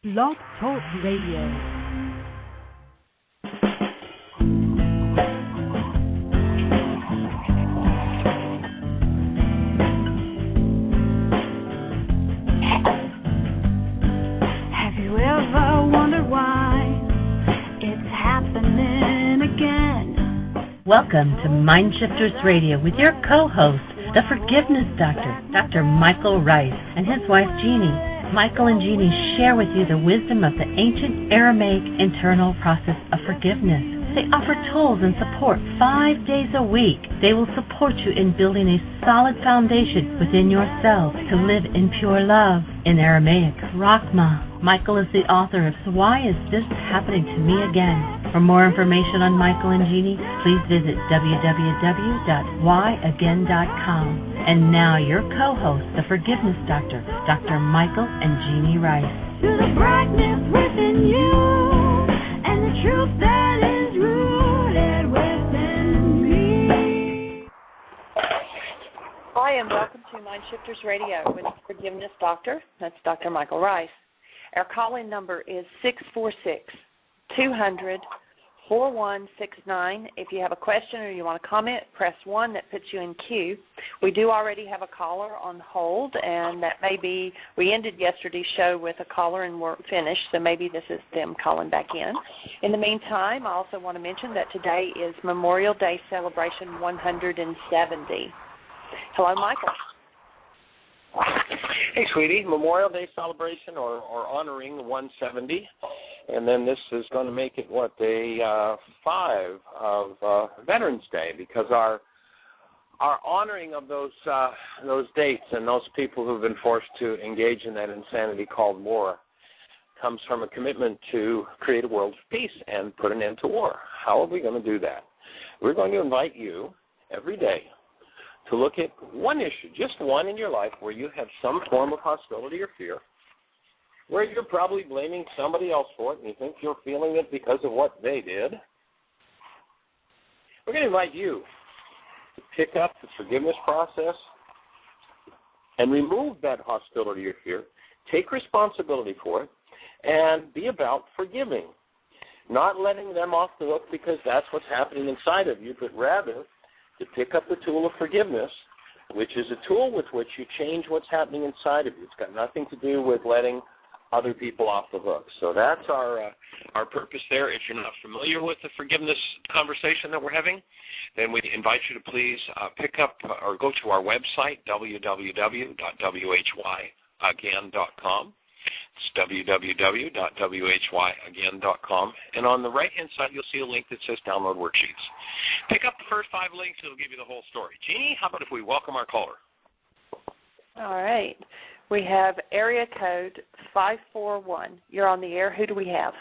Blog Talk Radio. Welcome to Mind Shifters Radio with your co-host, the Forgiveness Doctor, Dr. Michael Ryce, and his wife Jeannie. Michael and Jeannie share with you the wisdom of the ancient Aramaic internal process of forgiveness. They offer tools and support 5 days a week. They will support you in building a solid foundation within yourself to live in pure love. In Aramaic, Rachma. Michael is the author of So Why Is This Happening to Me Again? For more information on Michael and Jeannie, please visit www.whyagain.com. And now your co-host, the Forgiveness Doctor, Dr. Michael and Jeannie Ryce. To the brightness within you and the truth that is rooted within me. Hi, and welcome to Mind Shifters Radio with the Forgiveness Doctor. That's Dr. Michael Ryce. Our call-in number is 646-200-4169. If you have a question or you want to comment, press 1. That puts you in queue. We do already have a caller on hold, and that may be, we ended yesterday's show with a caller and we're finished, so maybe this is them calling back in. In the meantime, I also want to mention that today is Memorial Day Celebration 170. Hello, Michael. Hey, sweetie, Memorial Day celebration or honoring 170, and then this is going to make it, day 5 of Veterans Day, because our honoring of those dates and those people who've been forced to engage in that insanity called war comes from a commitment to create a world of peace and put an end to war. How are we going to do that? We're going to invite you every day to look at one issue, just one in your life where you have some form of hostility or fear, where you're probably blaming somebody else for it and you think you're feeling it because of what they did. We're going to invite you to pick up the forgiveness process and remove that hostility or fear, take responsibility for it, and be about forgiving, not letting them off the hook because that's what's happening inside of you, but rather to pick up the tool of forgiveness, which is a tool with which you change what's happening inside of you. It's got nothing to do with letting other people off the hook. So that's our purpose there. If you're not familiar with the forgiveness conversation that we're having, then we invite you to please pick up or go to our website, www.whyagain.com. It's www.whyagain.com. And on the right-hand side, you'll see a link that says Download Worksheets. Pick up the first 5 links, and it'll give you the whole story. Jeannie, how about if we welcome our caller? All right. We have area code 541. You're on the air. Who do we have?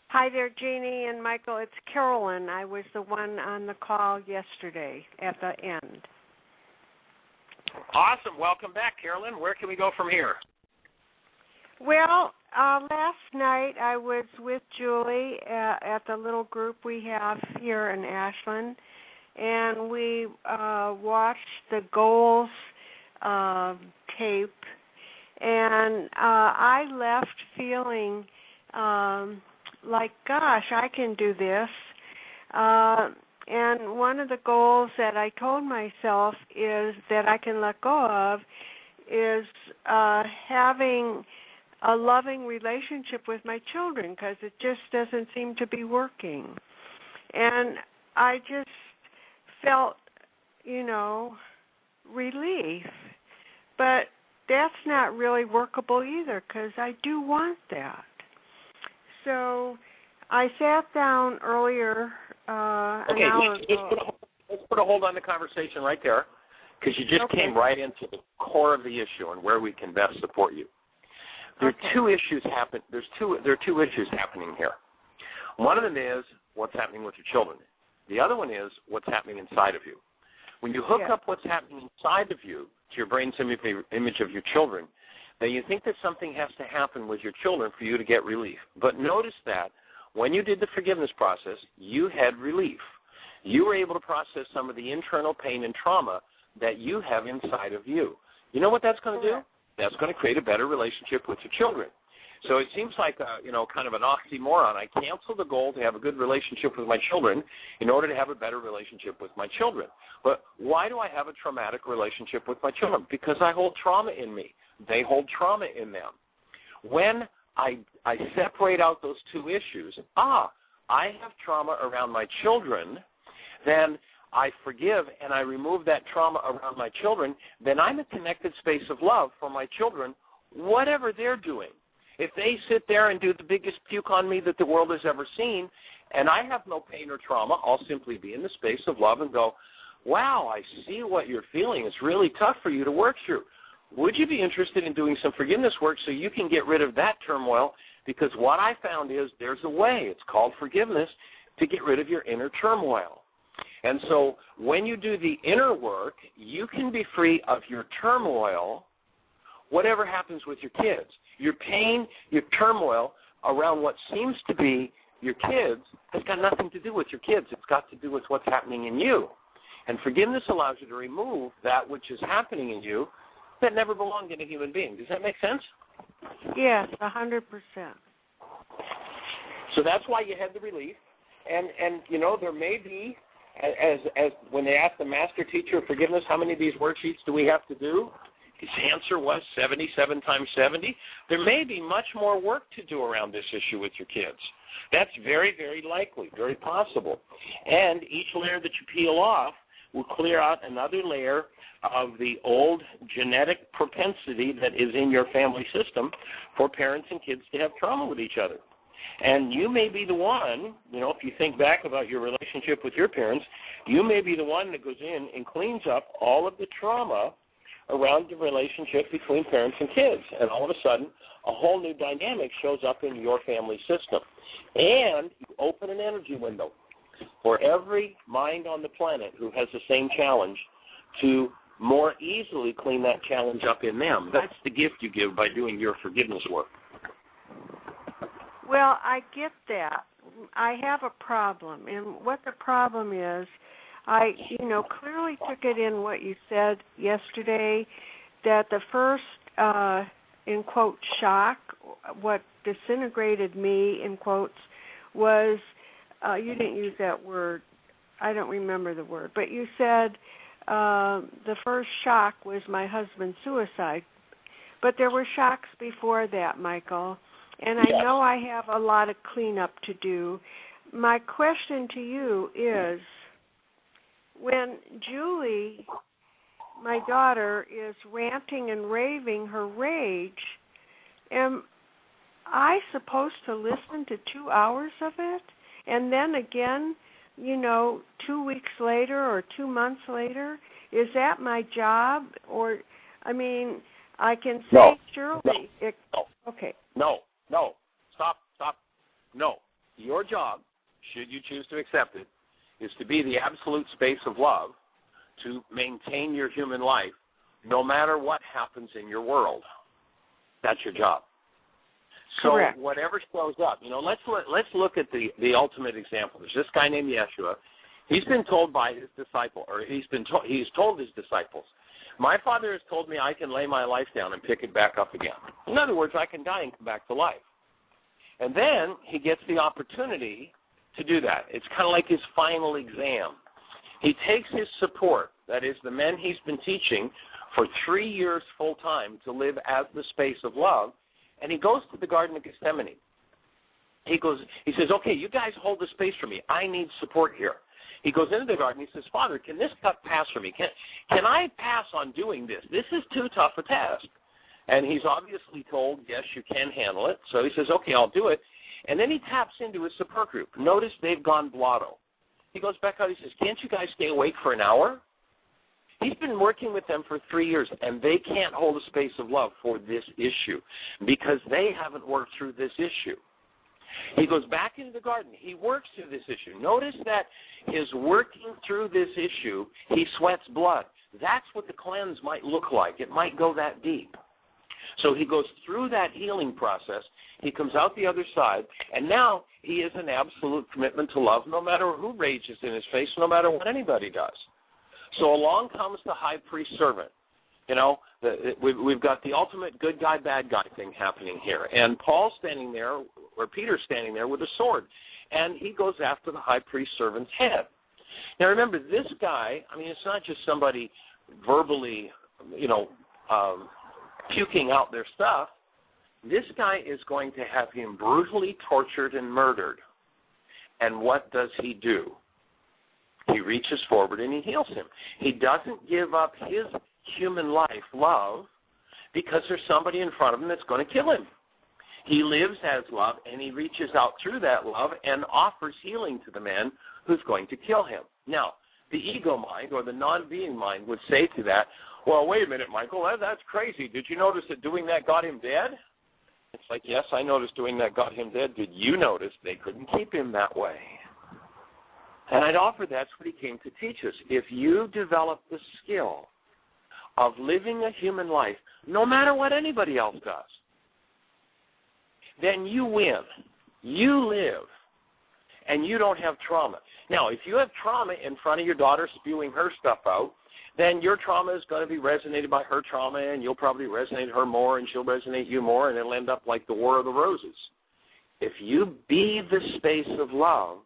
Hi there, Jeannie and Michael. It's Carolyn. I was the one on the call yesterday at the end. Awesome. Welcome back, Carolyn. Where can we go from here? Well, last night I was with Julie at the little group we have here in Ashland, and we watched the goals tape, and I left feeling like, gosh, I can do this. And one of the goals that I told myself is that I can let go of is having a loving relationship with my children, because it just doesn't seem to be working. And I just felt, relief. But that's not really workable either, because I do want that. So I sat down earlier an hour ago. Let's put a hold on the conversation right there, because you just came right into the core of the issue and where we can best support you. There are two issues there are two issues happening here. One of them is what's happening with your children. The other one is what's happening inside of you. When you hook up what's happening inside of you to your brain's image of your children, then you think that something has to happen with your children for you to get relief. But notice that when you did the forgiveness process, you had relief. You were able to process some of the internal pain and trauma that you have inside of you. You know what that's going to do? That's going to create a better relationship with your children. So it seems like kind of an oxymoron. I cancel the goal to have a good relationship with my children in order to have a better relationship with my children. But why do I have a traumatic relationship with my children? Because I hold trauma in me. They hold trauma in them. When I separate out those two issues, I have trauma around my children, then I forgive and I remove that trauma around my children, then I'm a connected space of love for my children, whatever they're doing. If they sit there and do the biggest puke on me that the world has ever seen, and I have no pain or trauma, I'll simply be in the space of love and go, wow, I see what you're feeling. It's really tough for you to work through. Would you be interested in doing some forgiveness work so you can get rid of that turmoil? Because what I found is there's a way, it's called forgiveness, to get rid of your inner turmoil. And so when you do the inner work, you can be free of your turmoil, whatever happens with your kids. Your pain, your turmoil around what seems to be your kids has got nothing to do with your kids. It's got to do with what's happening in you. And forgiveness allows you to remove that which is happening in you that never belonged in a human being. Does that make sense? Yes, 100%. So that's why you had the relief. And there may be, as when they asked the master teacher of forgiveness, how many of these worksheets do we have to do? His answer was 77 times 70. There may be much more work to do around this issue with your kids. That's very, very likely, very possible. And each layer that you peel off will clear out another layer of the old genetic propensity that is in your family system for parents and kids to have trauma with each other. And you may be the one, if you think back about your relationship with your parents, you may be the one that goes in and cleans up all of the trauma around the relationship between parents and kids. And all of a sudden, a whole new dynamic shows up in your family system. And you open an energy window for every mind on the planet who has the same challenge to more easily clean that challenge up in them. That's the gift you give by doing your forgiveness work. Well, I get that. I have a problem, and what the problem is, I clearly took it in what you said yesterday, that the first, in quotes, shock, what disintegrated me, in quotes, was, you didn't use that word, I don't remember the word, but you said the first shock was my husband's suicide. But there were shocks before that, Michael, and I know I have a lot of cleanup to do. My question to you is, when Julie, my daughter, is ranting and raving her rage, am I supposed to listen to 2 hours of it? And then again, 2 weeks later or 2 months later? Is that my job? Or, I can say surely. Okay. No. Stop. No. Your job, should you choose to accept it, is to be the absolute space of love to maintain your human life no matter what happens in your world. That's your job. So correct. Whatever shows up, let's look at the ultimate example. There's this guy named Yeshua. He's been told by his disciple, or he's told his disciples, my Father has told me I can lay my life down and pick it back up again. In other words, I can die and come back to life. And then he gets the opportunity to do that. It's kind of like his final exam. He takes his support, that is the men he's been teaching for 3 years full time to live as the space of love, and he goes to the Garden of Gethsemane. He says, okay, you guys hold the space for me. I need support here. He goes into the garden. He says, Father, can this cup pass for me? Can I pass on doing this? This is too tough a task. And he's obviously told, yes, you can handle it. So he says, okay, I'll do it. And then he taps into his support group. Notice they've gone blotto. He goes back out. He says, can't you guys stay awake for an hour? He's been working with them for 3 years, and they can't hold a space of love for this issue because they haven't worked through this issue. He goes back into the garden. He works through this issue. Notice that his working through this issue, he sweats blood. That's what the cleanse might look like. It might go that deep. So he goes through that healing process. He comes out the other side, and now he is an absolute commitment to love no matter who rages in his face, no matter what anybody does. So along comes the high priest servant. We've got the ultimate good guy, bad guy thing happening here. And Paul's standing there, or Peter's standing there with a sword, and he goes after the high priest's servant's head. Now, remember, this guy, it's not just somebody verbally, puking out their stuff. This guy is going to have him brutally tortured and murdered. And what does he do? He reaches forward and he heals him. He doesn't give up his human life, love, because there's somebody in front of him that's going to kill him. He lives as love, and he reaches out through that love and offers healing to the man who's going to kill him. Now, the ego mind or the non-being mind would say to that, well, wait a minute, Michael, that's crazy. Did you notice that doing that got him dead? It's like, yes, I noticed doing that got him dead. Did you notice they couldn't keep him that way? And I'd offer that's what he came to teach us. If you develop the skill of living a human life, no matter what anybody else does, then you win. You live, and you don't have trauma. Now, if you have trauma in front of your daughter spewing her stuff out, then your trauma is going to be resonated by her trauma, and you'll probably resonate her more, and she'll resonate you more, and it'll end up like the War of the Roses. If you be the space of love,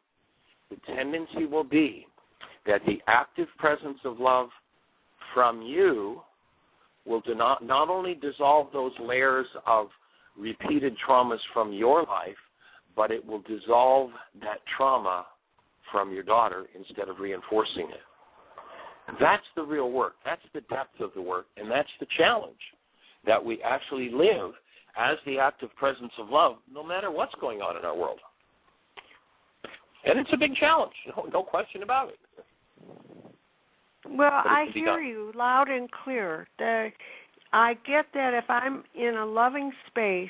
the tendency will be that the active presence of love from you will not only dissolve those layers of repeated traumas from your life, but it will dissolve that trauma from your daughter instead of reinforcing it. That's the real work. That's the depth of the work, and that's the challenge, that we actually live as the active presence of love no matter what's going on in our world. And it's a big challenge, no question about it. Well, I hear you loud and clear. I get that if I'm in a loving space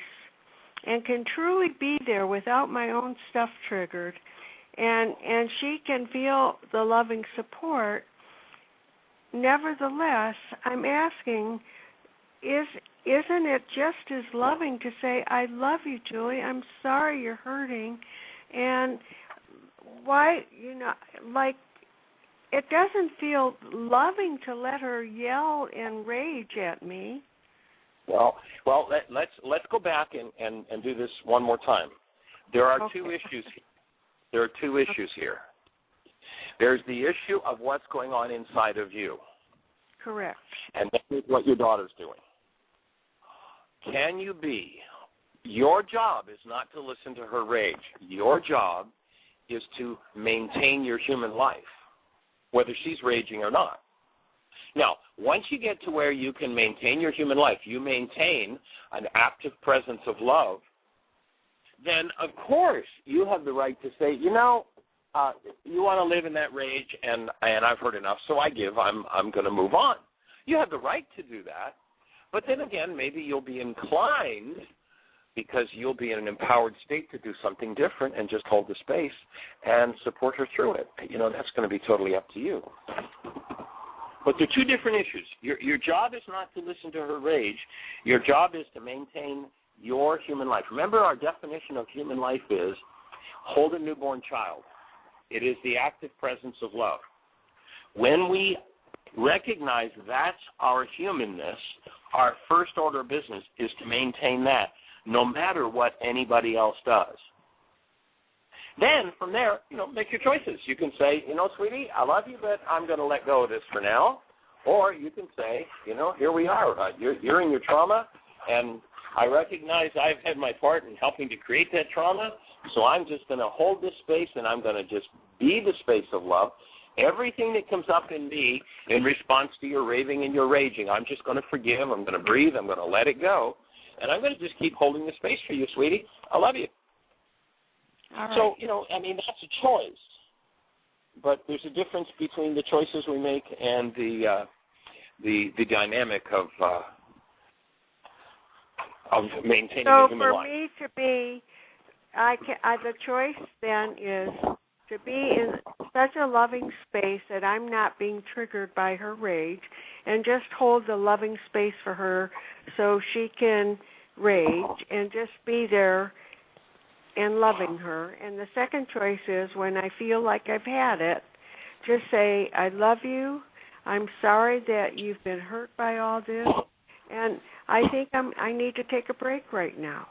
and can truly be there without my own stuff triggered, and she can feel the loving support, nevertheless, I'm asking, isn't it just as loving to say, I love you, Julie, I'm sorry you're hurting, and why, it doesn't feel loving to let her yell and rage at me. Well, let's go back and do this one more time. There are two issues. There are two issues here. There's the issue of what's going on inside of you. Correct. And that is what your daughter's doing. Can you be? Your job is not to listen to her rage. Your job is to maintain your human life, whether she's raging or not. Now, once you get to where you can maintain your human life, you maintain an active presence of love, then, of course, you have the right to say, you want to live in that rage, and I've heard enough, so I'm going to move on. You have the right to do that. But then again, maybe you'll be inclined, because you'll be in an empowered state, to do something different and just hold the space and support her through it. That's going to be totally up to you. But they're two different issues. Your job is not to listen to her rage. Your job is to maintain your human life. Remember, our definition of human life is hold a newborn child. It is the active presence of love. When we recognize that's our humanness, our first order of business is to maintain that, no matter what anybody else does. Then, from there, make your choices. You can say, sweetie, I love you, but I'm going to let go of this for now. Or you can say, here we are. You're in your trauma, and I recognize I've had my part in helping to create that trauma, so I'm just going to hold this space, and I'm going to just be the space of love. Everything that comes up in me in response to your raving and your raging, I'm just going to forgive. I'm going to breathe. I'm going to let it go. And I'm going to just keep holding the space for you, sweetie. I love you. All right. So, that's a choice. But there's a difference between the choices we make and the dynamic of maintaining a human life. So for me to be, the choice then is to be in such a loving space that I'm not being triggered by her rage, and just hold the loving space for her so she can rage and just be there and loving her. And the second choice is when I feel like I've had it, just say, I love you, I'm sorry that you've been hurt by all this, and I think I need to take a break right now.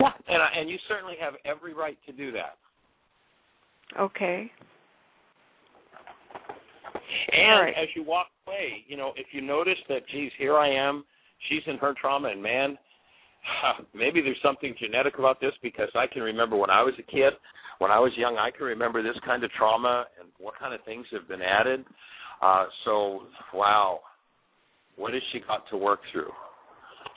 Yeah, and you certainly have every right to do that. Okay. And right. as you walk away, if you notice that, geez, here I am, she's in her trauma, and man, maybe there's something genetic about this, because I can remember when I was a kid, when I was young, I can remember this kind of trauma and what kind of things have been added. So, wow, what has she got to work through?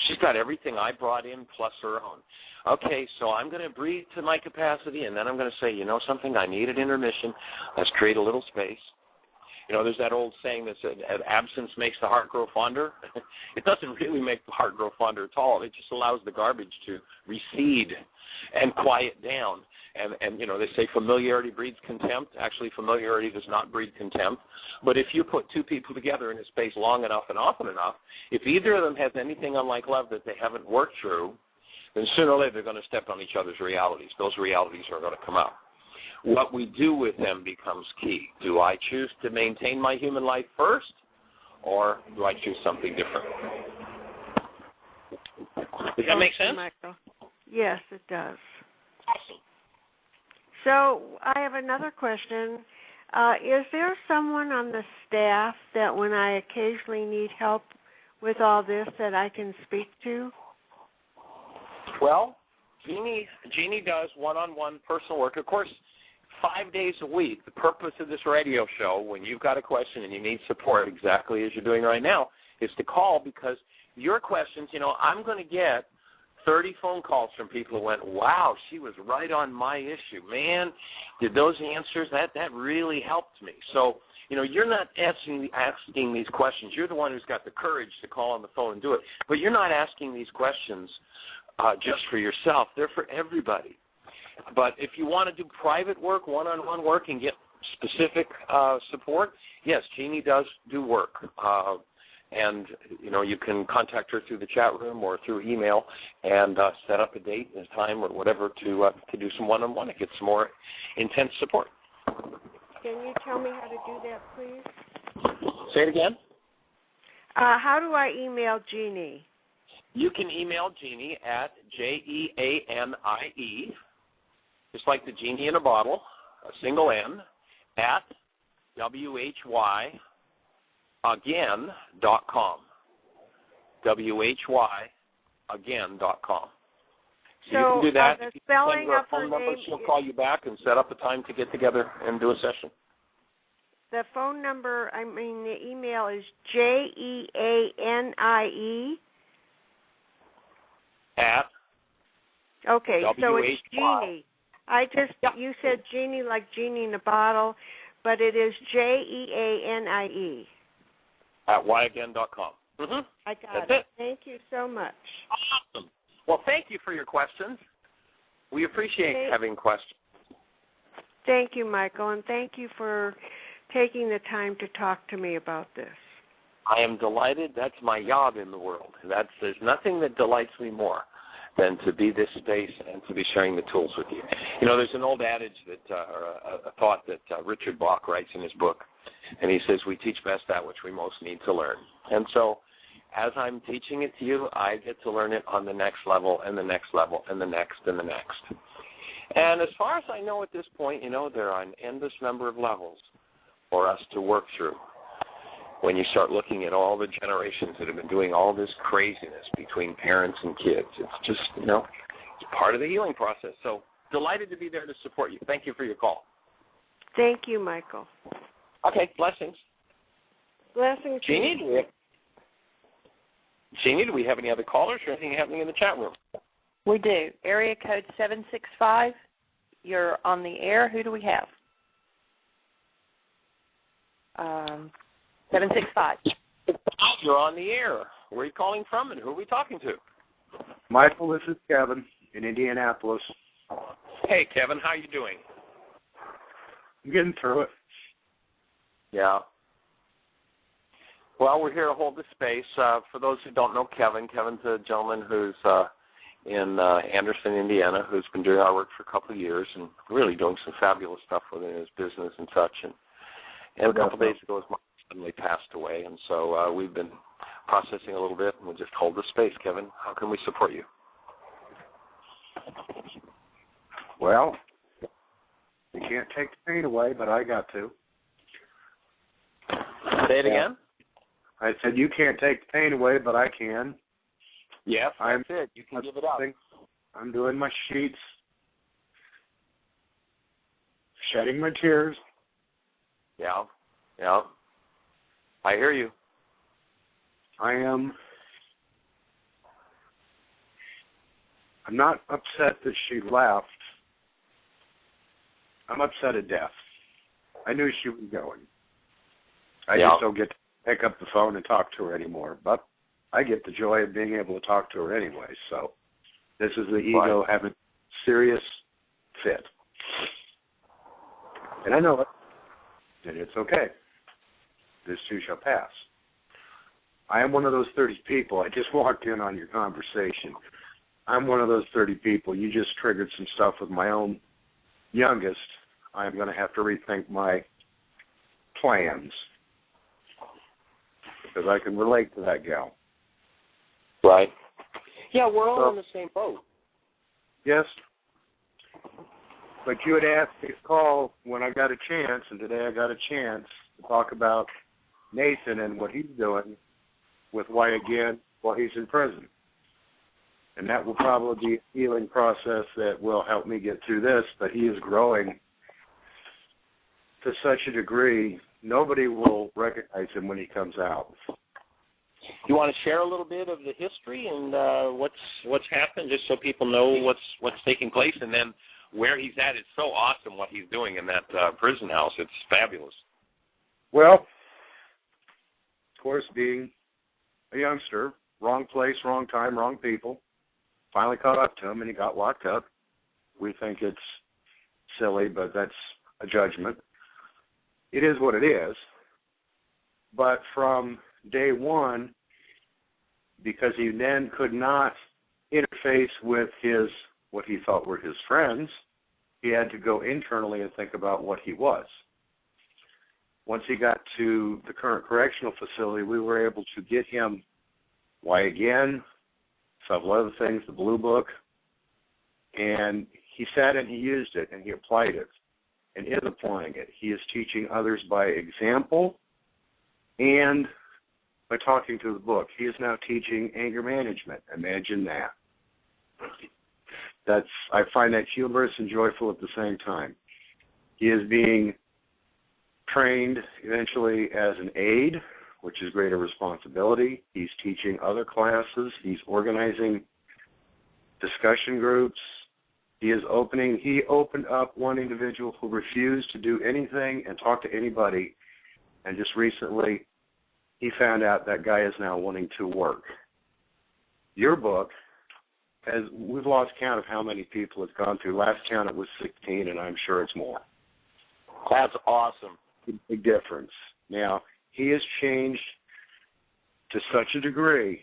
She's got everything I brought in plus her own. Okay, so I'm going to breathe to my capacity, and then I'm going to say, something, I need an intermission. Let's create a little space. There's that old saying that said, absence makes the heart grow fonder. It doesn't really make the heart grow fonder at all. It just allows the garbage to recede and quiet down. And they say familiarity breeds contempt. Actually, familiarity does not breed contempt. But if you put two people together in a space long enough and often enough, if either of them has anything unlike love that they haven't worked through, then sooner or later they're going to step on each other's realities. Those realities are going to come out. What we do with them becomes key. Do I choose to maintain my human life first, or do I choose something different? Does that make sense? Michael. Yes, it does. Awesome. So I have another question. Is there someone on the staff that when I occasionally need help with all this that I can speak to? Well, Jeannie does one-on-one personal work. Of course, 5 days a week, the purpose of this radio show, when you've got a question and you need support exactly as you're doing right now, is to call, because your questions, I'm going to get 30 phone calls from people who went, wow, she was right on my issue. Man, did those answers, that really helped me. So, you're not asking these questions. You're the one who's got the courage to call on the phone and do it. But you're not asking these questions just for yourself. They're for everybody. But if you want to do private work, one-on-one work, and get specific support, yes, Jeannie does do work. And, you can contact her through the chat room or through email and set up a date and a time or whatever to do some one-on-one and get some more intense support. Can you tell me how to do that, please? Say it again. How do I email Jeannie? You can email Jeannie at JEANIE, just like the genie in a bottle, a single N, at WHYagain.com. WHYagain.com. So you can do that. The if you spelling send her a of phone her number, name, she'll call you back and set up a time to get together and do a session. The phone number, the email is JEANIE. At Okay, so it's WHY. Jeannie. You said Jeannie like Genie in a bottle, but it is JEANIE. At yagain.com. Mm-hmm. I got That's it. Thank you so much. Awesome. Well, thank you for your questions. We appreciate having questions. Thank you, Michael, and thank you for taking the time to talk to me about this. I am delighted. That's my job in the world. There's nothing that delights me more than to be this space and to be sharing the tools with you. There's an old adage a thought that Richard Bach writes in his book, and he says, we teach best that which we most need to learn. And so as I'm teaching it to you, I get to learn it on the next level and the next level and the next and the next. And as far as I know at this point, there are an endless number of levels for us to work through. When you start looking at all the generations that have been doing all this craziness between parents and kids, it's just, it's part of the healing process. So delighted to be there to support you. Thank you for your call. Thank you, Michael. Okay, blessings. Blessings. Jeannie, do we have any other callers or anything happening in the chat room? We do. Area code 765. You're on the air. Who do we have? 765. You're on the air. Where are you calling from and who are we talking to? Michael, this is Kevin in Indianapolis. Hey, Kevin, how are you doing? I'm getting through it. Yeah. Well, we're here to hold the space. For those who don't know Kevin's a gentleman who's in Anderson, Indiana, who's been doing our work for a couple of years and really doing some fabulous stuff within his business and such. And a couple of days ago was suddenly passed away, and so we've been processing a little bit, and we'll just hold the space. Kevin, how can we support you? Well, you can't take the pain away, but I got to. Say it again? I said you can't take the pain away, but I can. Yes, that's it. You can give it up. I'm doing my sheets, shedding my tears. Yeah. I hear you. I'm not upset that she left. I'm upset at death. I knew she was going. I just don't get to pick up the phone and talk to her anymore. But I get the joy of being able to talk to her anyway. So this is the ego having serious fit. And I know it. And it's okay. This too shall pass. I am one of those 30 people. I just walked in on your conversation. I'm one of those 30 people. You just triggered some stuff with my own youngest. I'm going to have to rethink my plans because I can relate to that gal. Right. Yeah, we're all in the same boat. Yes. But you had asked me to call when I got a chance, and today I got a chance to talk about Nathan and what he's doing with Why Again while he's in prison. And that will probably be a healing process that will help me get through this, but he is growing to such a degree, nobody will recognize him when he comes out. You want to share a little bit of the history and what's happened, just so people know what's taking place, and then where he's at? It's so awesome what he's doing in that prison house. It's fabulous. Well, of course, being a youngster, wrong place, wrong time, wrong people, finally caught up to him, and he got locked up. We think it's silly, but that's a judgment. It is what it is. But from day one, because he then could not interface with what he thought were his friends, he had to go internally and think about what he was. Once he got to the current correctional facility, we were able to get him Why Again, several other things, the Blue Book, and he sat and he used it and he applied it and is applying it. He is teaching others by example and by talking to the book. He is now teaching anger management. Imagine that. I find that humorous and joyful at the same time. He is being trained eventually as an aide, which is greater responsibility. He's teaching other classes. He's organizing discussion groups. He opened up one individual who refused to do anything and talk to anybody, and just recently he found out that guy is now wanting to work. Your book, we've lost count of how many people it's gone through. Last count it was 16, and I'm sure it's more. That's awesome. Big difference. Now, he has changed to such a degree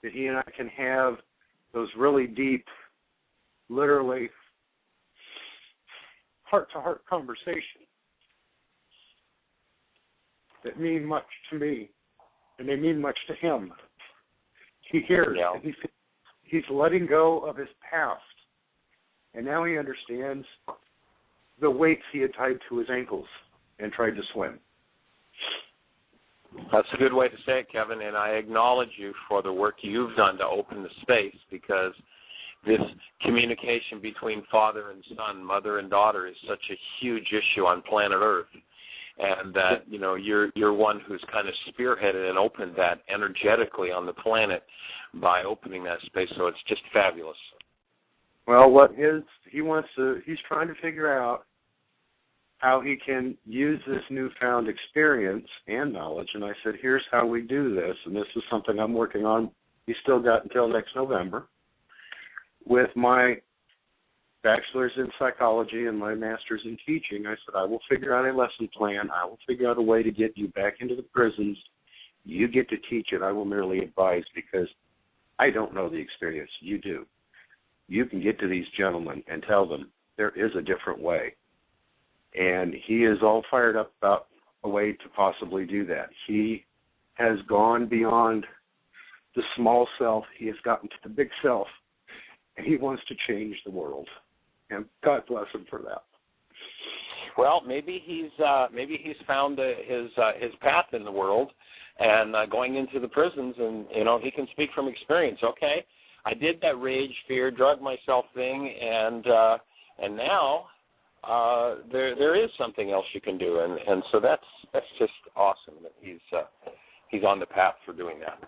that he and I can have those really deep, literally heart-to-heart conversations that mean much to me, and they mean much to him. He hears, and he's letting go of his past, and now he understands the weights he had tied to his ankles and tried to swim. That's a good way to say it, Kevin, and I acknowledge you for the work you've done to open the space, because this communication between father and son, mother and daughter, is such a huge issue on planet Earth. And that, you're one who's kind of spearheaded and opened that energetically on the planet by opening that space, so it's just fabulous. Well, he's trying to figure out how he can use this newfound experience and knowledge. And I said, here's how we do this, and this is something I'm working on. He's still got until next November. With my bachelor's in psychology and my master's in teaching, I said, I will figure out a lesson plan. I will figure out a way to get you back into the prisons. You get to teach it. I will merely advise, because I don't know the experience. You do. You can get to these gentlemen and tell them there is a different way. And he is all fired up about a way to possibly do that. He has gone beyond the small self. He has gotten to the big self, and he wants to change the world. And God bless him for that. Well, maybe he's found his path in the world, and going into the prisons, and he can speak from experience. Okay, I did that rage, fear, drug myself thing, and now there is something else you can do, and so that's just awesome that he's on the path for doing that.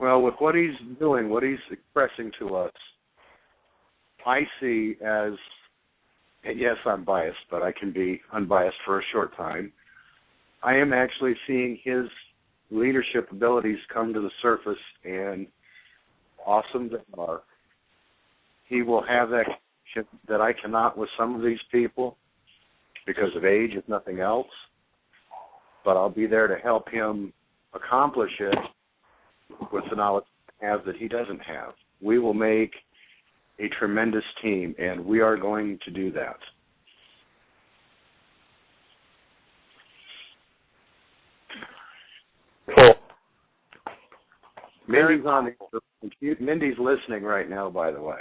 Well, with what he's doing, what he's expressing to us, I see as, and yes, I'm biased, but I can be unbiased for a short time. I am actually seeing his leadership abilities come to the surface, and awesome they are. He will have that connection that I cannot with some of these people because of age, if nothing else. But I'll be there to help him accomplish it with the knowledge I have that he doesn't have. We will make a tremendous team, and we are going to do that. Cool. Mindy's on the Mindy's listening right now, by the way.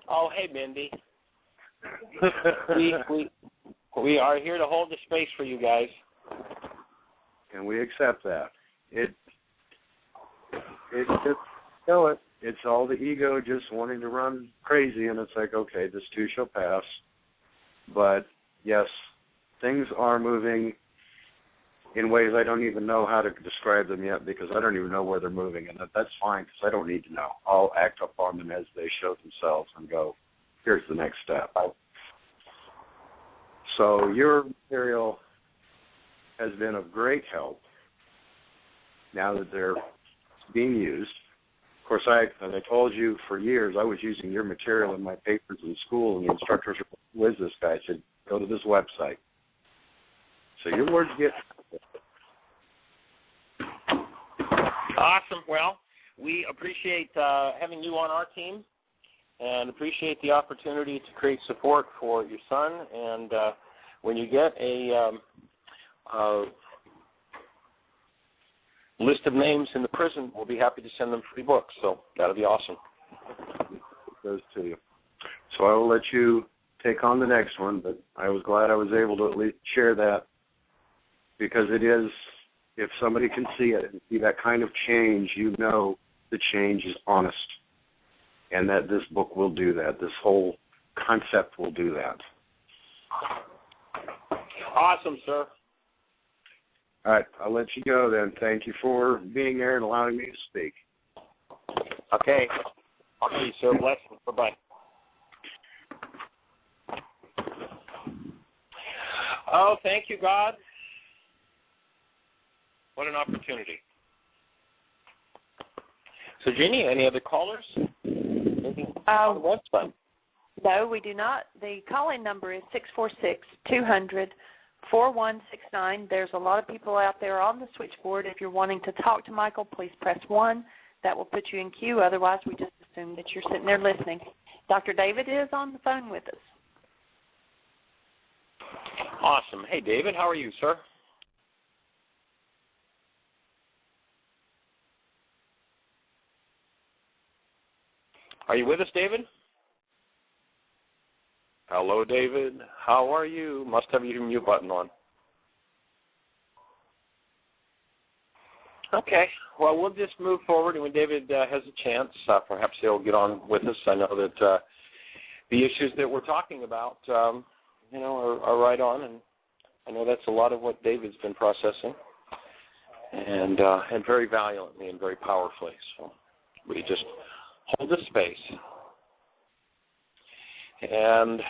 Oh, hey, Mindy. we are here to hold the space for you guys. And we accept that. It just know it. It's all the ego just wanting to run crazy, and it's like, okay, this too shall pass. But yes, things are moving in ways I don't even know how to describe them yet, because I don't even know where they're moving, and that's fine because I don't need to know. I'll act upon them as they show themselves and go, here's the next step. So your material has been of great help now that they're being used. Of course, as I told you, for years I was using your material in my papers in school, and the instructors were, who is this guy? I said, go to this website. So your words get... Awesome. Well, we appreciate having you on our team and appreciate the opportunity to create support for your son. And when you get a list of names in the prison, we'll be happy to send them free books. So that'll be awesome. Those to you. So I will let you take on the next one, but I was glad I was able to at least share that, because it is, if somebody can see it and see that kind of change, you know the change is honest, and that this book will do that. This whole concept will do that. Awesome, sir. All right, I'll let you go then. Thank you for being there and allowing me to speak. Okay. Okay, sir. Blessings. Bye-bye. Oh, thank you, God. What an opportunity. So, Jeannie, any other callers? Anything on the website? No, we do not. The call-in number is 646-200-4169. There's a lot of people out there on the switchboard. If you're wanting to talk to Michael, please press 1. That will put you in queue. Otherwise, we just assume that you're sitting there listening. Dr. David is on the phone with us. Awesome. Hey, David, how are you, sir? Are you with us, David? Hello, David. How are you? Must have your mute button on. Okay. Well, we'll just move forward, and when David has a chance, perhaps he'll get on with us. I know that the issues that we're talking about, are right on, and I know that's a lot of what David's been processing, and very valiantly and very powerfully. So we just hold the space. And,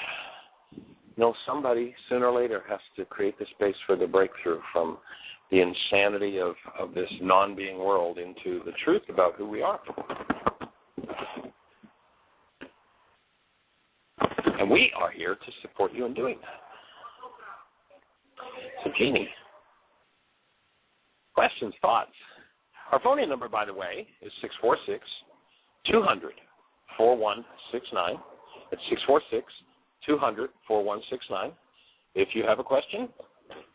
somebody sooner or later has to create the space for the breakthrough from the insanity of this non-being world into the truth about who we are. And we are here to support you in doing that. So, Jeannie, questions, thoughts? Our phone number, by the way, is 646-200-4169. It's 646-200-4169. If you have a question,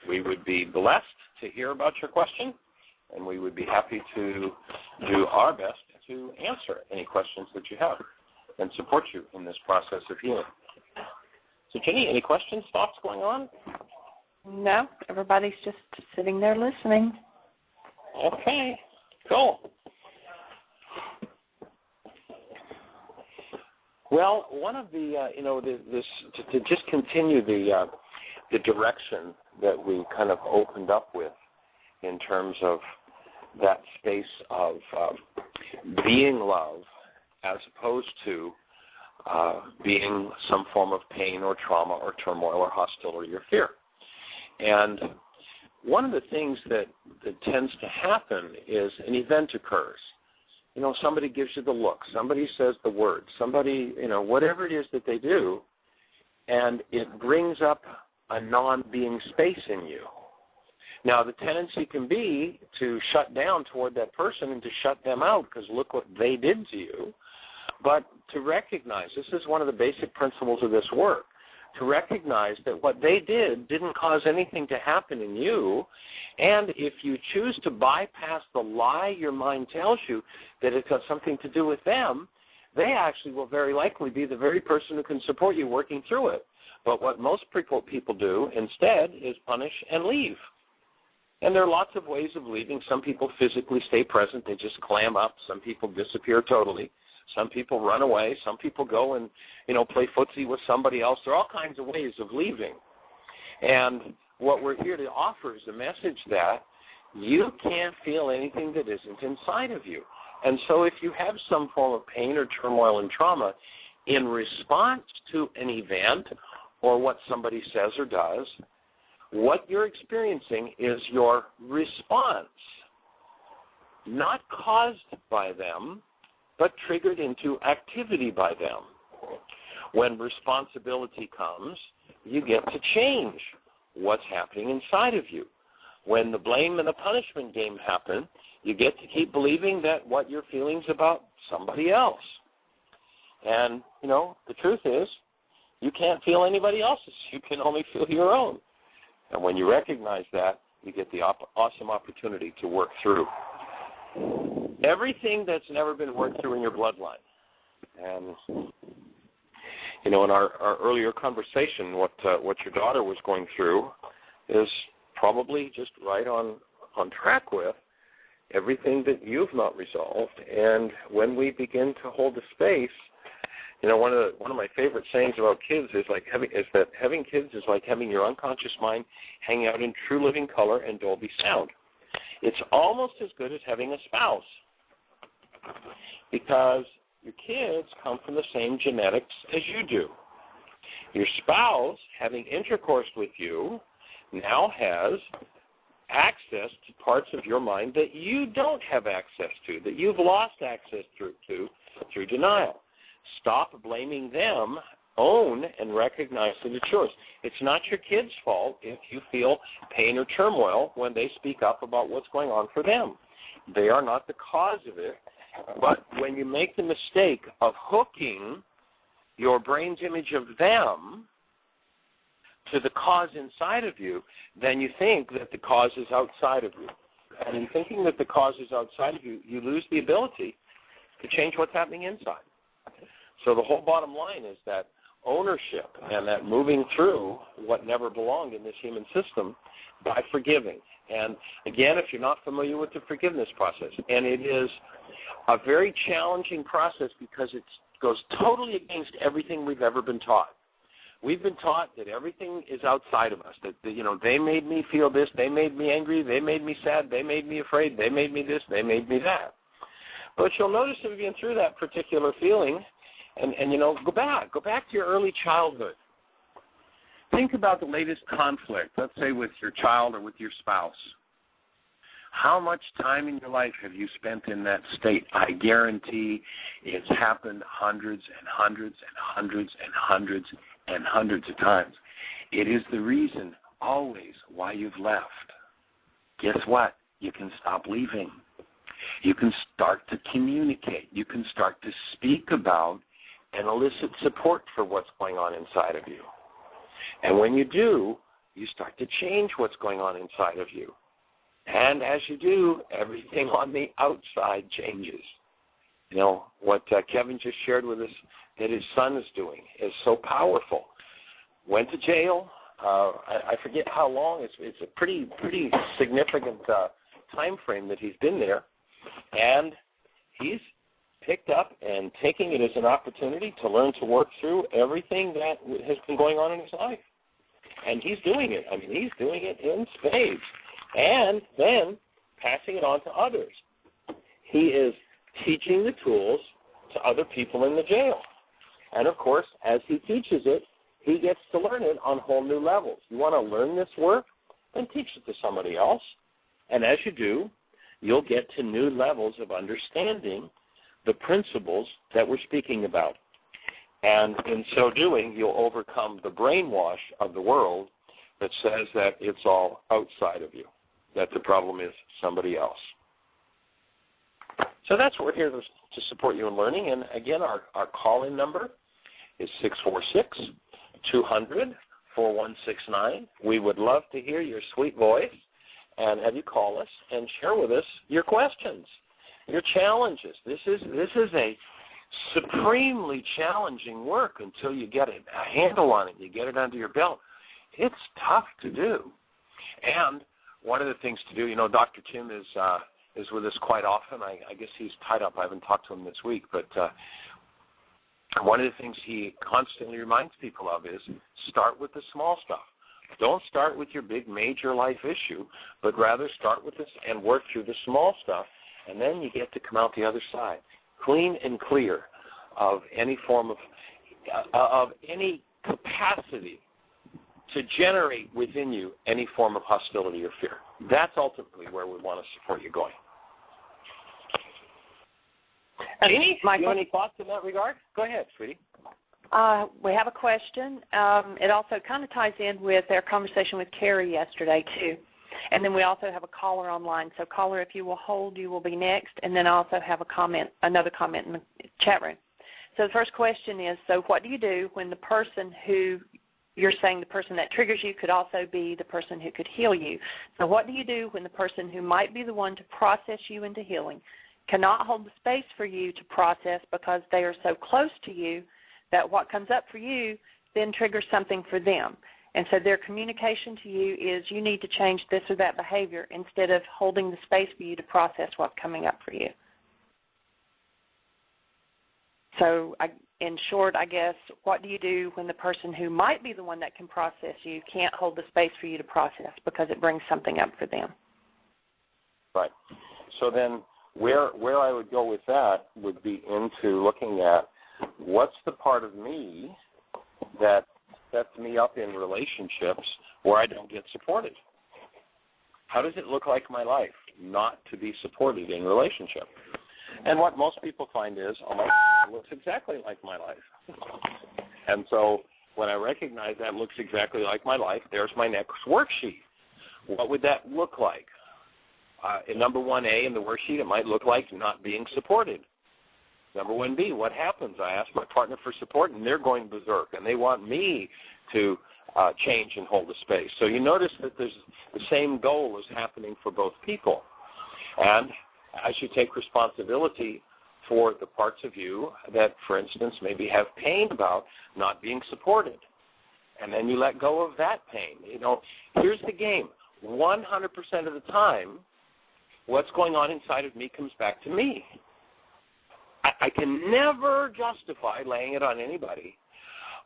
we would be blessed to hear about your question, and we would be happy to do our best to answer any questions that you have and support you in this process of healing. So, Jenny, any questions, thoughts going on? No, everybody's just sitting there listening. Okay, cool. Well, one of the, to just continue the direction that we kind of opened up with in terms of that space of being love as opposed to being some form of pain or trauma or turmoil or hostility or fear. And one of the things that tends to happen is an event occurs. Somebody gives you the look, somebody says the word, somebody, whatever it is that they do, and it brings up a non-being space in you. Now, the tendency can be to shut down toward that person and to shut them out because look what they did to you. But to recognize, this is one of the basic principles of this work, to recognize that what they did didn't cause anything to happen in you, and if you choose to bypass the lie your mind tells you that it's got something to do with them, they actually will very likely be the very person who can support you working through it. But what most people do instead is punish and leave. And there are lots of ways of leaving. Some people physically stay present. They just clam up. Some people disappear totally. Some people run away. Some people go and, play footsie with somebody else. There are all kinds of ways of leaving. And what we're here to offer is a message that you can't feel anything that isn't inside of you. And so if you have some form of pain or turmoil and trauma in response to an event or what somebody says or does, what you're experiencing is your response, not caused by them, but triggered into activity by them. When responsibility comes, you get to change what's happening inside of you. When the blame and the punishment game happen, you get to keep believing that what you're feeling is about somebody else. And, the truth is, you can't feel anybody else's. You can only feel your own. And when you recognize that, you get the awesome opportunity to work through everything that's never been worked through in your bloodline. And, in our earlier conversation, what your daughter was going through is probably just right on track with everything that you've not resolved. And when we begin to hold the space, one of my favorite sayings about kids is that having kids is like having your unconscious mind hanging out in true living color and Dolby sound. It's almost as good as having a spouse because your kids come from the same genetics as you do. Your spouse, having intercourse with you, now has access to parts of your mind that you don't have access to, that you've lost access through denial. Stop blaming them, own and recognize that it's yours. It's not your kids' fault if you feel pain or turmoil when they speak up about what's going on for them. They are not the cause of it. But when you make the mistake of hooking your brain's image of them to the cause inside of you, then you think that the cause is outside of you. And in thinking that the cause is outside of you, you lose the ability to change what's happening inside. So the whole bottom line is that ownership and that moving through what never belonged in this human system by forgiving. And again, if you're not familiar with the forgiveness process, and it is a very challenging process because it goes totally against everything we've ever been taught. We've been taught that everything is outside of us, that they made me feel this, they made me angry, they made me sad, they made me afraid, they made me this, they made me that. But you'll notice if you've been through that particular feeling, and go back to your early childhood. Think about the latest conflict, let's say with your child or with your spouse. How much time in your life have you spent in that state? I guarantee it's happened hundreds and hundreds and hundreds and hundreds and hundreds of times. It is the reason always why you've left. Guess what? You can stop leaving. You can start to communicate. You can start to speak about and elicit support for what's going on inside of you. And when you do, you start to change what's going on inside of you. And as you do, everything on the outside changes. You know, what Kevin just shared with us that his son is doing is so powerful. Went to jail. I forget how long. It's a pretty significant time frame that he's been there. And he's picked up and taking it as an opportunity to learn to work through everything that has been going on in his life. And he's doing it. I mean, he's doing it in spades. And then passing it on to others. He is teaching the tools to other people in the jail. And, of course, as he teaches it, he gets to learn it on whole new levels. You want to learn this work? Then teach it to somebody else. And as you do, you'll get to new levels of understanding the principles that we're speaking about. And in so doing, you'll overcome the brainwash of the world that says that it's all outside of you, that the problem is somebody else. So that's what we're here to support you in learning. And again, our call-in number is 646-200-4169. We would love to hear your sweet voice and have you call us and share with us your questions, your challenges. This is a supremely challenging work until you get a handle on it, you get it under your belt. It's tough to do. And one of the things to do, you know, Dr. Tim is with us quite often. I guess he's tied up. I haven't talked to him this week, but one of the things he constantly reminds people of is start with the small stuff. Don't start with your big major life issue, but rather start with this and work through the small stuff, and then you get to come out the other side, clean and clear of any form of any capacity to generate within you any form of hostility or fear. That's ultimately where we want to support you going. Jeannie, do you have any thoughts in that regard? Go ahead, sweetie. We have a question. It also kind of ties in with our conversation with Carrie yesterday, too. And then we also have a caller online. So, caller, if you will hold, you will be next. And then I also have another comment in the chat room. So the first question is, so what do you do when the person who you're saying the person that triggers you could also be the person who could heal you? So what do you do when the person who might be the one to process you into healing cannot hold the space for you to process because they are so close to you that what comes up for you then triggers something for them? And so their communication to you is you need to change this or that behavior instead of holding the space for you to process what's coming up for you. So in short, I guess, what do you do when the person who might be the one that can process you can't hold the space for you to process because it brings something up for them? Right. So then where I would go with that would be into looking at what's the part of me that sets me up in relationships where I don't get supported. How does it look like my life not to be supported in relationship? And what most people find is, oh, my life looks exactly like my life. And so when I recognize that looks exactly like my life, there's my next worksheet. What would that look like? In number 1A in the worksheet, it might look like not being supported. Number 1B, what happens? I ask my partner for support, and they're going berserk, and they want me to change and hold the space. So you notice that there's the same goal is happening for both people. And as you take responsibility for the parts of you that, for instance, maybe have pain about not being supported, and then you let go of that pain. You know, here's the game. 100% of the time, what's going on inside of me comes back to me. I can never justify laying it on anybody.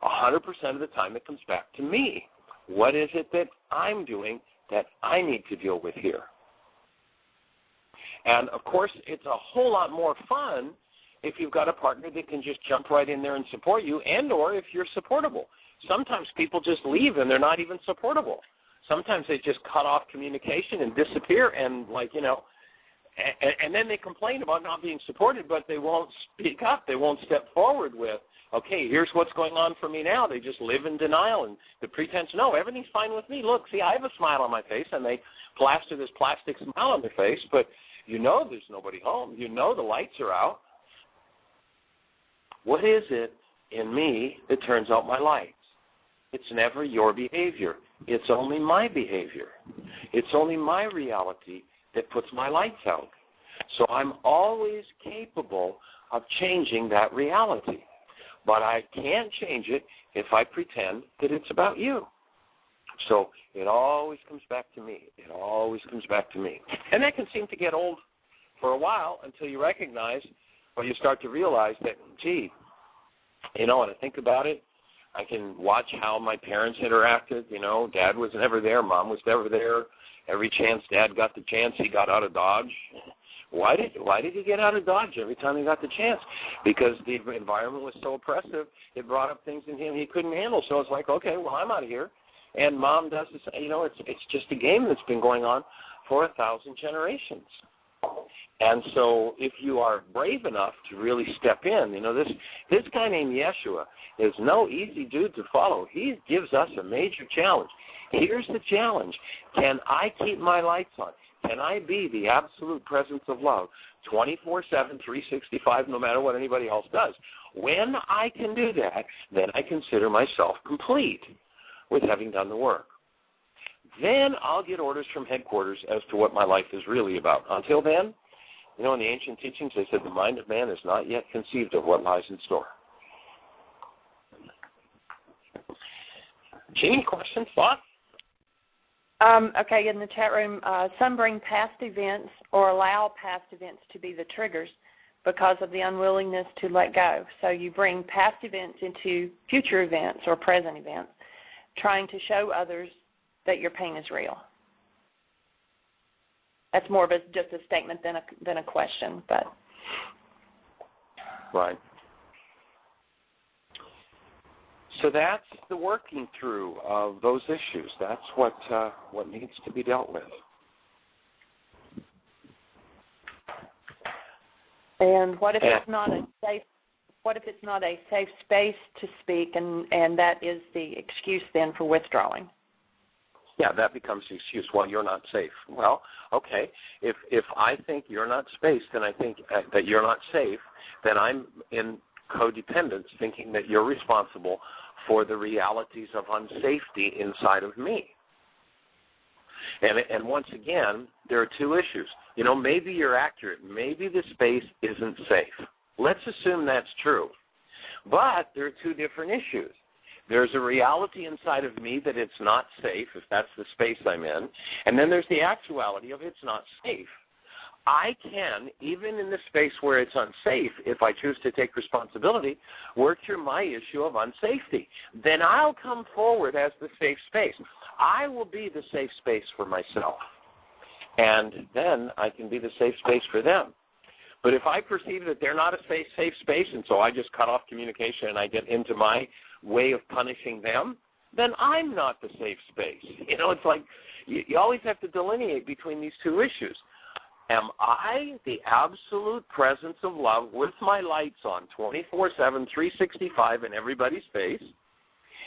100% of the time, it comes back to me. What is it that I'm doing that I need to deal with here? And, of course, it's a whole lot more fun if you've got a partner that can just jump right in there and support you, and or if you're supportable. Sometimes people just leave and they're not even supportable. Sometimes they just cut off communication and disappear and, like, you know, and then they complain about not being supported, but they won't speak up. They won't step forward with, okay, here's what's going on for me now. They just live in denial and the pretense, no, everything's fine with me. Look, see, I have a smile on my face, and they plaster this plastic smile on their face, but you know there's nobody home. You know the lights are out. What is it in me that turns out my lights? it's never your behavior. It's only my behavior. It's only my reality that puts my lights out. So I'm always capable of changing that reality. But I can't change it if I pretend that it's about you. So it always comes back to me. It always comes back to me. And that can seem to get old for a while until you recognize, or you start to realize that, gee, when I think about it, I can watch how my parents interacted. Dad was never there. Mom was never there. Every chance Dad got the chance, he got out of Dodge. Why did he get out of Dodge every time he got the chance? Because the environment was so oppressive, it brought up things in him he couldn't handle. So it's like, okay, well, I'm out of here. And Mom does this. It's just a game that's been going on for 1,000 generations. And so if you are brave enough to really step in, this guy named Yeshua is no easy dude to follow. He gives us a major challenge. Here's the challenge. Can I keep my lights on? Can I be the absolute presence of love 24/7, 365, no matter what anybody else does? When I can do that, then I consider myself complete with having done the work. Then I'll get orders from headquarters as to what my life is really about. Until then, in the ancient teachings, they said the mind of man is not yet conceived of what lies in store. Jeannie, questions, thoughts? Okay, in the chat room, some bring past events or allow past events to be the triggers because of the unwillingness to let go. So you bring past events into future events or present events, trying to show others that your pain is real. That's more of just a statement than a question, but right. So that's the working through of those issues. That's what needs to be dealt with. And what if it's not a safe? What if it's not a safe space to speak, and that is the excuse then for withdrawing? Yeah, that becomes the excuse. Well, you're not safe. Well, okay. If I think you're not safe, then I think that you're not safe. Then I'm in codependence, thinking that you're responsible for the realities of unsafety inside of me. And once again, there are two issues. Maybe you're accurate. Maybe the space isn't safe. Let's assume that's true. But there are two different issues. There's a reality inside of me that it's not safe, if that's the space I'm in. And then there's the actuality of it's not safe. I can, even in the space where it's unsafe, if I choose to take responsibility, work through my issue of unsafety. Then I'll come forward as the safe space. I will be the safe space for myself. And then I can be the safe space for them. But if I perceive that they're not a safe space, and so I just cut off communication and I get into my way of punishing them, then I'm not the safe space. It's like you always have to delineate between these two issues. Am I the absolute presence of love with my lights on 24/7, 365 in everybody's face?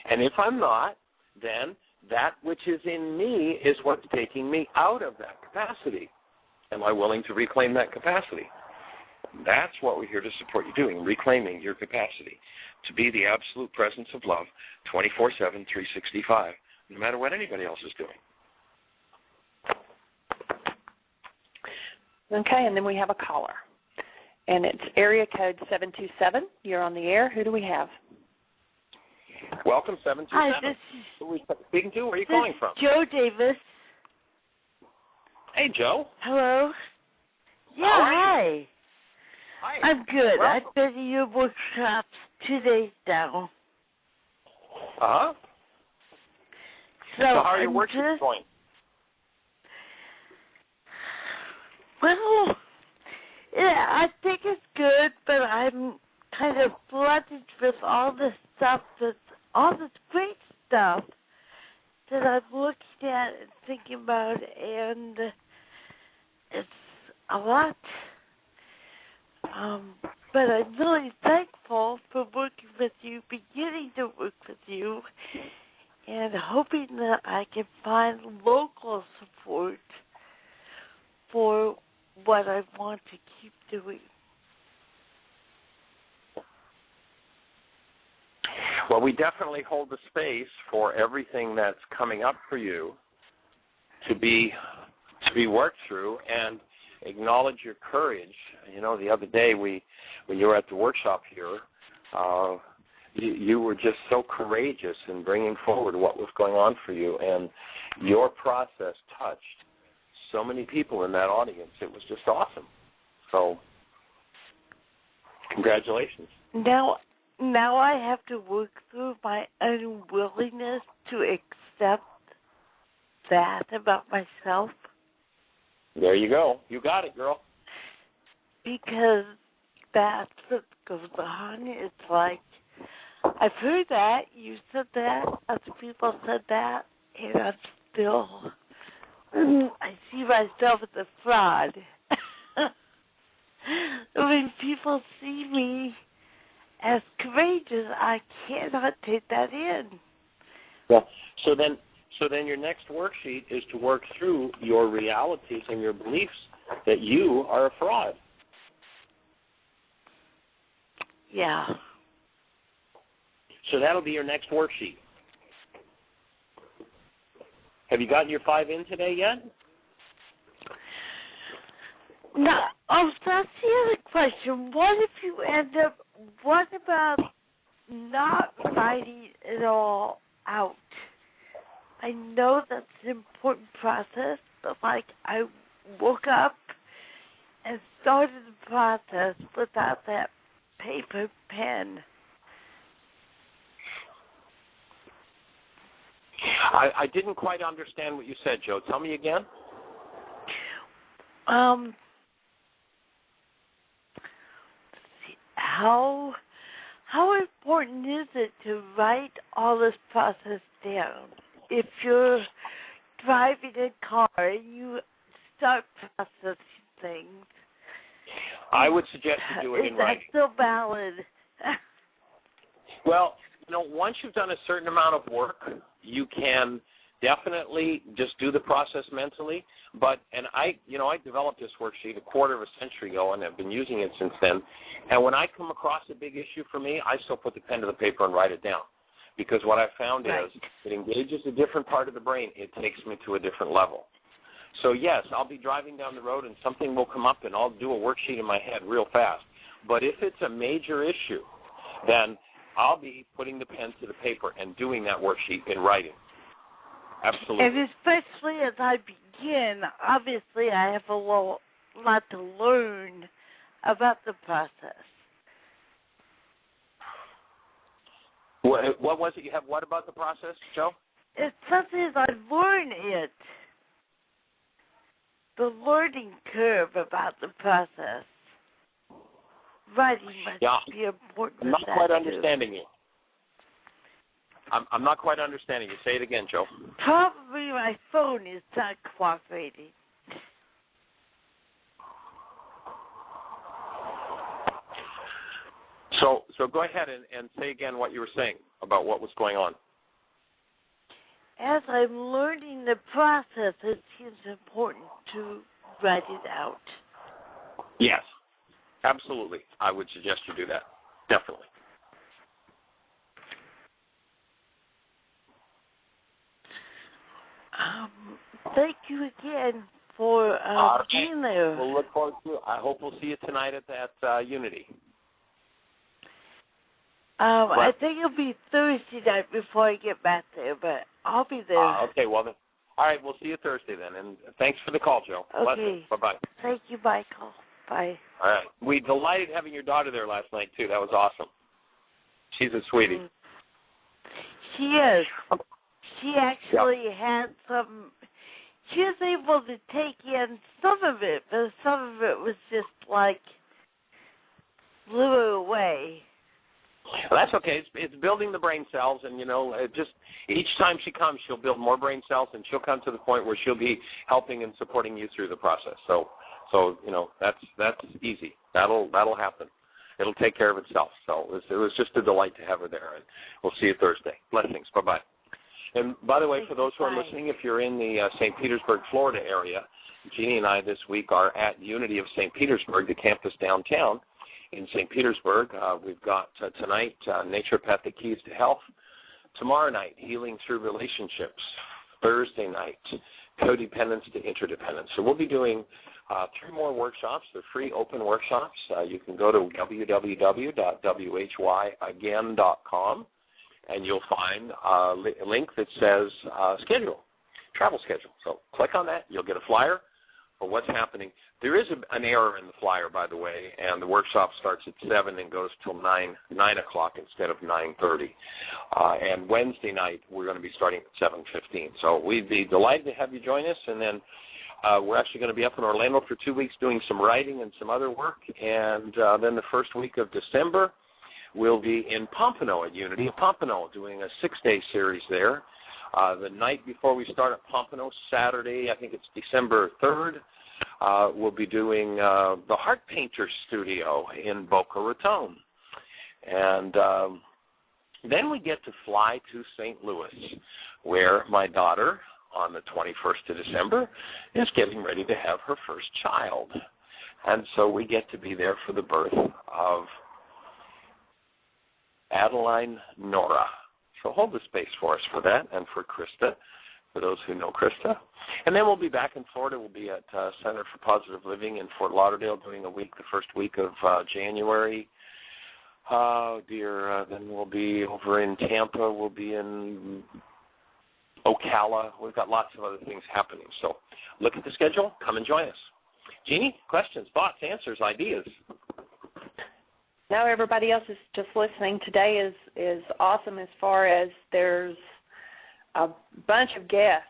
And if I'm not, then that which is in me is what's taking me out of that capacity. Am I willing to reclaim that capacity? That's what we're here to support you doing, reclaiming your capacity to be the absolute presence of love 24/7, 365, no matter what anybody else is doing. Okay, and then we have a caller. And it's area code 727. You're on the air. Who do we have? Welcome, 727. Hi, this is... Who are we speaking to? Where are you calling from? Joe Davis. Hey, Joe. Hello. Yeah, hi. Hi. I'm good. Welcome. I've been in your workshops 2 days now. Uh-huh. So how are your I'm workshops going? Well, yeah, I think it's good, but I'm kind of flooded with all this great stuff that I'm looking at and thinking about, and it's a lot. But I'm really thankful for working with you, beginning to work with you, and hoping that I can find local support for what I want to keep doing. Well, we definitely hold the space for everything that's coming up for you to be worked through, and acknowledge your courage. You know, the other day when you were at the workshop here, you were just so courageous in bringing forward what was going on for you, and your process touched so many people in that audience. It was just awesome. So, congratulations. Now I have to work through my unwillingness to accept that about myself. There you go. You got it, girl. Because that's what goes on. It's like, I've heard that, you said that, other people said that, and I'm still, I see myself as a fraud. When people see me as courageous, I cannot take that in. Yeah. So then your next worksheet is to work through your realities and your beliefs that you are a fraud. Yeah. So that'll be your next worksheet. Have you gotten your 5 in today yet? No. Oh, that's the other question. What about not writing it all out? I know that's an important process, but like I woke up and started the process without that paper pen. I didn't quite understand what you said, Joe. Tell me again. How important is it to write all this process down? If you're driving a car and you start processing things, I would suggest you do it in writing. Is that still valid? Well, you know, once you've done a certain amount of work, you can definitely just do the process mentally. But, and I developed this worksheet a quarter of a century ago, and I've been using it since then. And when I come across a big issue for me, I still put the pen to the paper and write it down. Because what I've found is it engages a different part of the brain. It takes me to a different level. So, yes, I'll be driving down the road and something will come up and I'll do a worksheet in my head real fast. But if it's a major issue, then I'll be putting the pen to the paper and doing that worksheet in writing. Absolutely. And especially as I begin, obviously I have a lot to learn about the process. What was it you have? What about the process, Joe? Especially as I learn it. The learning curve about the process. Writing must be important. I'm not quite understanding you. I'm not quite understanding you. Say it again, Joe. Probably my phone is not cooperating. So go ahead and say again what you were saying about what was going on. As I'm learning the process, it seems important to write it out. Yes, absolutely. I would suggest you do that. Definitely. Thank you again for being there. We'll look forward to it. I hope we'll see you tonight at that Unity. I think it'll be Thursday night before I get back there, but I'll be there. Okay, well then. All right, we'll see you Thursday then. And thanks for the call, Joe. Okay. Bye-bye. Thank you, Michael. Bye. All right. We delighted having your daughter there last night, too. That was awesome. She's a sweetie. She is. She actually had some... She was able to take in some of it, but some of it was just like blew her away. Well, that's okay. It's building the brain cells, and, just each time she comes, she'll build more brain cells, and she'll come to the point where she'll be helping and supporting you through the process. So that's easy. That'll happen. It'll take care of itself. So it was just a delight to have her there, and we'll see you Thursday. Blessings. Bye-bye. And by the way, for those who are listening, if you're in the St. Petersburg, Florida area, Jeannie and I this week are at Unity of St. Petersburg, the campus downtown, in St. Petersburg. We've got tonight Naturopathic Keys to Health. Tomorrow night, Healing Through Relationships. Thursday night, Codependence to Interdependence. So we'll be doing 3 more workshops. They're free, open workshops. You can go to www.whyagain.com, and you'll find a link that says schedule, travel schedule. So click on that. You'll get a flyer for what's happening. There is an error in the flyer, by the way, and the workshop starts at 7 and goes till 9 o'clock instead of 9:30. And Wednesday night, we're going to be starting at 7:15. So we'd be delighted to have you join us, and then we're actually going to be up in Orlando for 2 weeks doing some writing and some other work, and then the first week of December, we'll be in Pompano at Unity of Pompano doing a 6-day series there. The night before we start at Pompano, Saturday, I think it's December 3rd, we'll be doing the Heart Painter Studio in Boca Raton. And then we get to fly to St. Louis, where my daughter, on the 21st of December, is getting ready to have her first child. And so we get to be there for the birth of Adeline Nora. So hold the space for us for that, and for Krista, for those who know Krista. And then we'll be back in Florida. We'll be at Center for Positive Living in Fort Lauderdale doing a week, the first week of January. Oh, dear. Then we'll be over in Tampa. We'll be in Ocala. We've got lots of other things happening. So look at the schedule. Come and join us. Jeannie, questions, thoughts, answers, ideas? No, everybody else is just listening. Today is awesome as far as there's a bunch of guests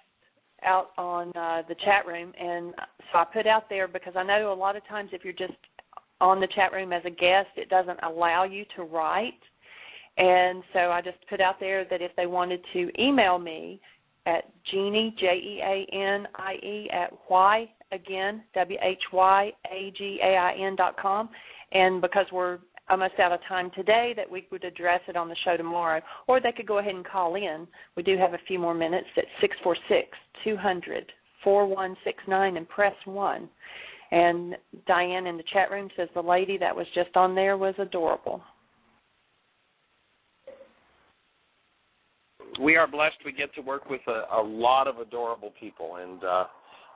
out on the chat room, and so I put out there because I know a lot of times if you're just on the chat room as a guest, it doesn't allow you to write, and so I just put out there that if they wanted to email me at Jeannie, Jeanie, at whyagain, WHYAGAIN.com, and because we're almost out of time today, that we would address it on the show tomorrow, or they could go ahead and call in. We do have a few more minutes at 646-200-4169 and press 1. And Diane in the chat room says the lady that was just on there was adorable. We are blessed. We get to work with a lot of adorable people, and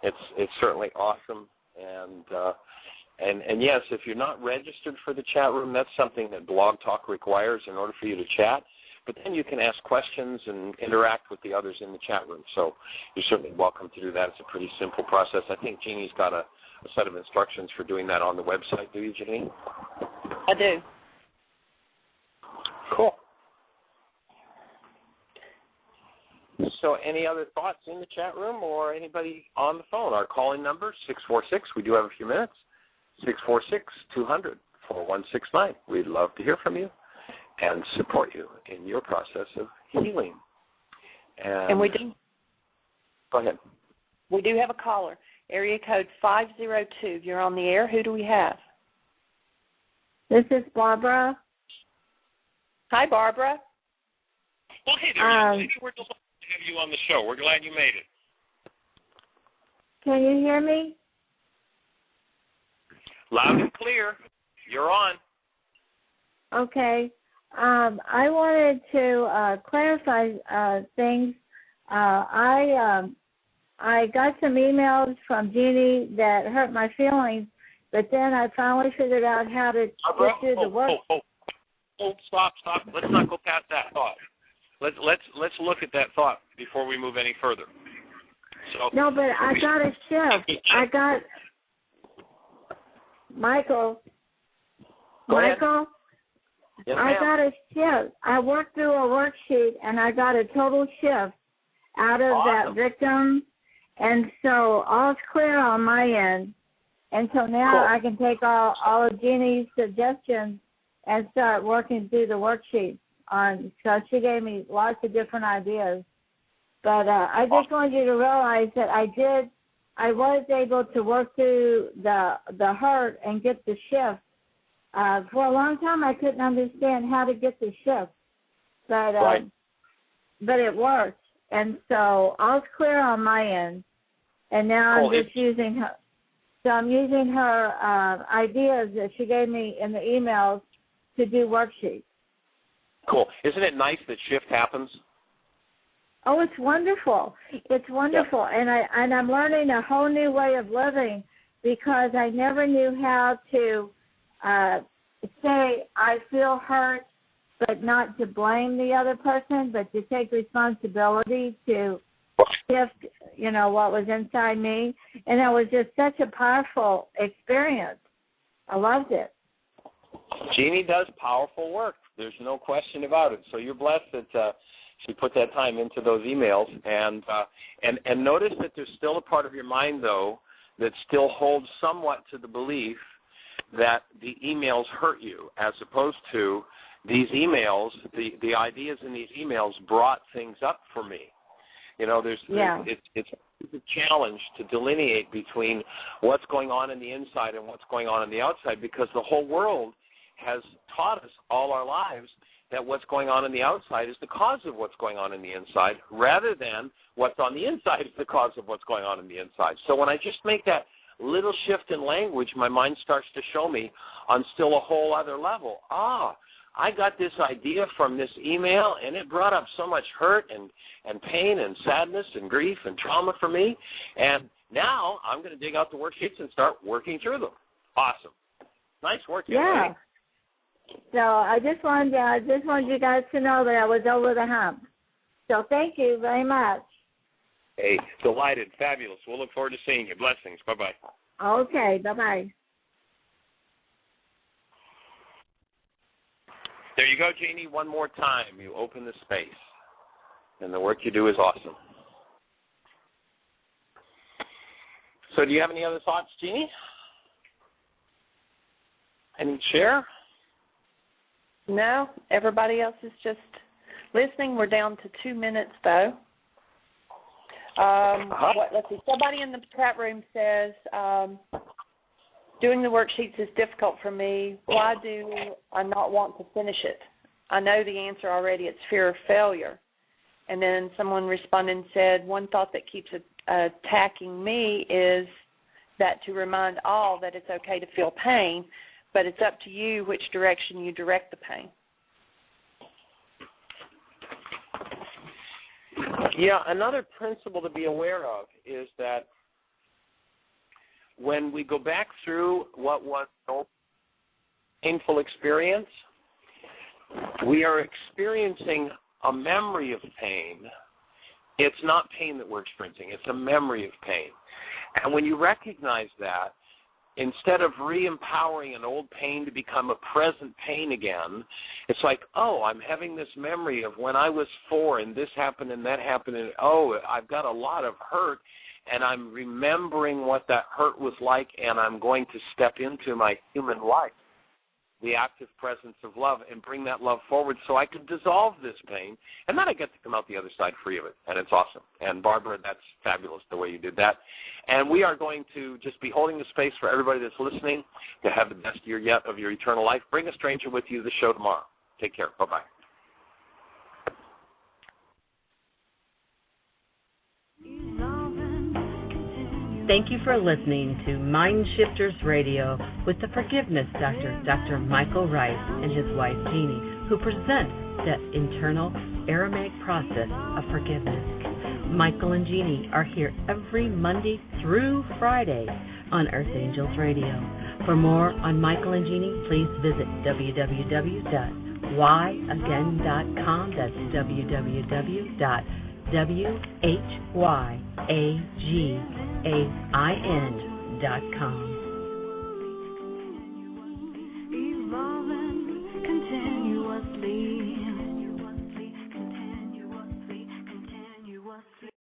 it's certainly awesome. And yes, if you're not registered for the chat room, that's something that Blog Talk requires in order for you to chat. But then you can ask questions and interact with the others in the chat room. So you're certainly welcome to do that. It's a pretty simple process. I think Jeannie's got a set of instructions for doing that on the website. Do you, Jeannie? I do. Cool. So any other thoughts in the chat room or anybody on the phone? Our call-in number, 646. We do have a few minutes. 646-200-4169. We'd love to hear from you and support you in your process of healing. And we do. Go ahead. We do have a caller. Area code 502. You're on the air. Who do we have? This is Barbara. Hi, Barbara. Well, hey there, lady. We're delighted to have you on the show. We're glad you made it. Can you hear me? Loud and clear. You're on. Okay. I wanted to clarify things. I got some emails from Jeannie that hurt my feelings, but then I finally figured out how to get through the work. Stop. Let's not go past that thought. Let's look at that thought before we move any further. So, no, but I got a shift. Michael. Yes, I got a shift. I worked through a worksheet, and I got a total shift out of that victim. And so all's clear on my end. And so now I can take all of Jeannie's suggestions and start working through the worksheet. So she gave me lots of different ideas. But I just wanted you to realize that I was able to work through the hurt and get the shift. For a long time, I couldn't understand how to get the shift, but it worked. And so all's clear on my end. And now I'm just using So I'm using her ideas that she gave me in the emails to do worksheets. Cool. Isn't it nice that shift happens? Oh, it's wonderful. It's wonderful. Yeah. And I'm learning a whole new way of living because I never knew how to say I feel hurt, but not to blame the other person, but to take responsibility to shift, what was inside me. And it was just such a powerful experience. I loved it. Jeannie does powerful work. There's no question about it. So you're blessed that she put that time into those emails. And notice that there's still a part of your mind, though, that still holds somewhat to the belief that the emails hurt you, as opposed to these emails, the ideas in these emails brought things up for me. It's a challenge to delineate between what's going on in the inside and what's going on the outside, because the whole world has taught us all our lives that what's going on the outside is the cause of what's going on the inside, rather than what's on the inside is the cause of what's going on the inside. So when I just make that little shift in language, my mind starts to show me on still a whole other level. I got this idea from this email, and it brought up so much hurt and pain and sadness and grief and trauma for me, and now I'm going to dig out the worksheets and start working through them. Awesome. Nice work, yeah. Lady. So I just wanted you guys to know that I was over the hump. So thank you very much. Hey, delighted. Fabulous. We'll look forward to seeing you. Blessings. Bye-bye. Okay, bye-bye. There you go, Jeannie. One more time. You open the space. And the work you do is awesome. So do you have any other thoughts, Jeannie? Any share? No. Everybody else is just listening. We're down to 2 minutes, though. Let's see. Somebody in the chat room says, doing the worksheets is difficult for me. Why do I not want to finish it? I know the answer already. It's fear of failure. And then someone responded and said, one thought that keeps attacking me is that to remind all that it's okay to feel pain, but it's up to you which direction you direct the pain. Yeah, another principle to be aware of is that when we go back through what was a painful experience, we are experiencing a memory of pain. It's not pain that we're experiencing. It's a memory of pain. And when you recognize that, instead of re-empowering an old pain to become a present pain again, it's like, I'm having this memory of when I was 4 and this happened and that happened, and I've got a lot of hurt, and I'm remembering what that hurt was like, and I'm going to step into my human life, the active presence of love, and bring that love forward so I can dissolve this pain, and then I get to come out the other side free of it, and it's awesome. And Barbara, that's fabulous the way you did that. And we are going to just be holding the space for everybody that's listening to have the best year yet of your eternal life. Bring a stranger with you to the show tomorrow. Take care. Bye-bye. Thank you for listening to Mind Shifters Radio with the Forgiveness Doctor, Dr. Michael Ryce, and his wife, Jeannie, who present that internal Aramaic process of forgiveness. Michael and Jeannie are here every Monday through Friday on Earth Angels Radio. For more on Michael and Jeannie, please visit www.whyagain.com. That's www.whyagain.com.